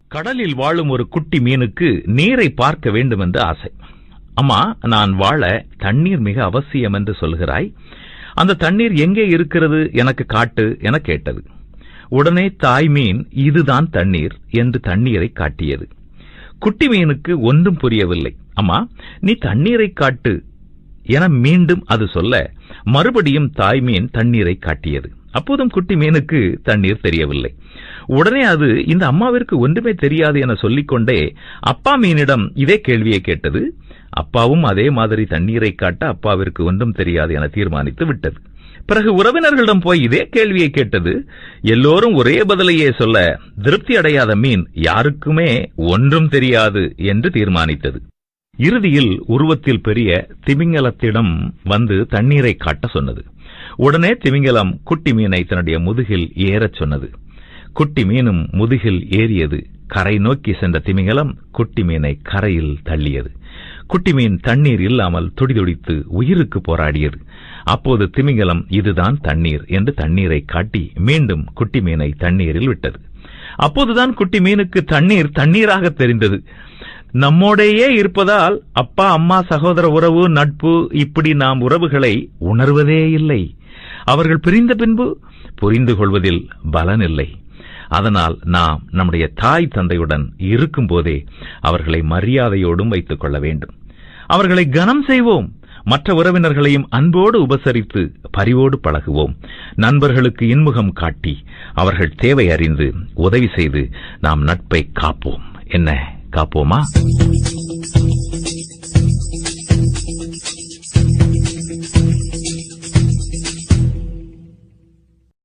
கடலில் வாழும் ஒரு குட்டி மீனுக்கு நீரை பார்க்க வேண்டும் என்று ஆசை. அம்மா, நான் வாழ தண்ணீர் மிக அவசியம் என்று சொல்கிறாய். அந்த தண்ணீர் எங்கே இருக்கிறது, எனக்கு காட்டு என கேட்டது. உடனே தாய் மீன் இதுதான் தண்ணீர் என்று தண்ணீரை காட்டியது. குட்டி மீனுக்கு ஒன்றும் புரியவில்லை. அம்மா, நீ தண்ணீரை காட்டு என மீண்டும் அது சொல்ல மறுபடியும் தாய் மீன் தண்ணீரை காட்டியது. அப்போதும் குட்டி மீனுக்கு தண்ணீர் தெரியவில்லை. உடனே அது இந்த அம்மாவிற்கு ஒன்றுமே தெரியாது என சொல்லிக்கொண்டே அப்பா மீனிடம் இதே கேள்வியை கேட்டது. அப்பாவும் அதே மாதிரி தண்ணீரை காட்ட அப்பாவிற்கு ஒன்றும் தெரியாது என தீர்மானித்து விட்டது. பிறகு உறவினர்களிடம் போய் இதே கேள்வியை கேட்டது. எல்லோரும் ஒரே பதிலையே சொல்ல திருப்தி அடையாத மீன் யாருக்குமே ஒன்றும் தெரியாது என்று தீர்மானித்தது. இறுதியில் உருவத்தில் பெரிய திமிங்கலத்திடம் வந்து தண்ணீரை காட்ட சொன்னது. உடனே திமிங்கலம் குட்டி மீனை தன்னுடைய முதுகில் ஏறச் சொன்னது. குட்டி மீனும் முதுகில் ஏறியது. கரை நோக்கி சென்ற திமிங்கலம் குட்டி மீனை கரையில் தள்ளியது. குட்டி மீன் தண்ணீர் இல்லாமல் துடிதுடித்து உயிருக்கு போராடியது. அப்போது திமிங்கலம் இதுதான் தண்ணீர் என்று தண்ணீரை காட்டி மீண்டும் குட்டி மீனை தண்ணீரில் விட்டது. அப்போதுதான் குட்டி மீனுக்கு தண்ணீர் தண்ணீராக தெரிந்தது. நம்மோடையே இருப்பதால் அப்பா, அம்மா, சகோதர உறவு, நட்பு, இப்படி நாம் உறவுகளை உணர்வதே இல்லை. அவர்கள் பிரிந்த பின்பு புரிந்து கொள்வதில் பலனில்லை. அதனால் நாம் நம்முடைய தாய் தந்தையுடன் இருக்கும் போதே அவர்களை மரியாதையோடும் வைத்துக் கொள்ள வேண்டும். அவர்களை கனம் செய்வோம். மற்ற உறவினர்களையும் அன்போடு உபசரித்து பரிவோடு பழகுவோம். நண்பர்களுக்கு இன்முகம் காட்டி அவர்கள் தேவை அறிந்து உதவி செய்து நாம் நட்பை காப்போம். என்ன, காப்போமா?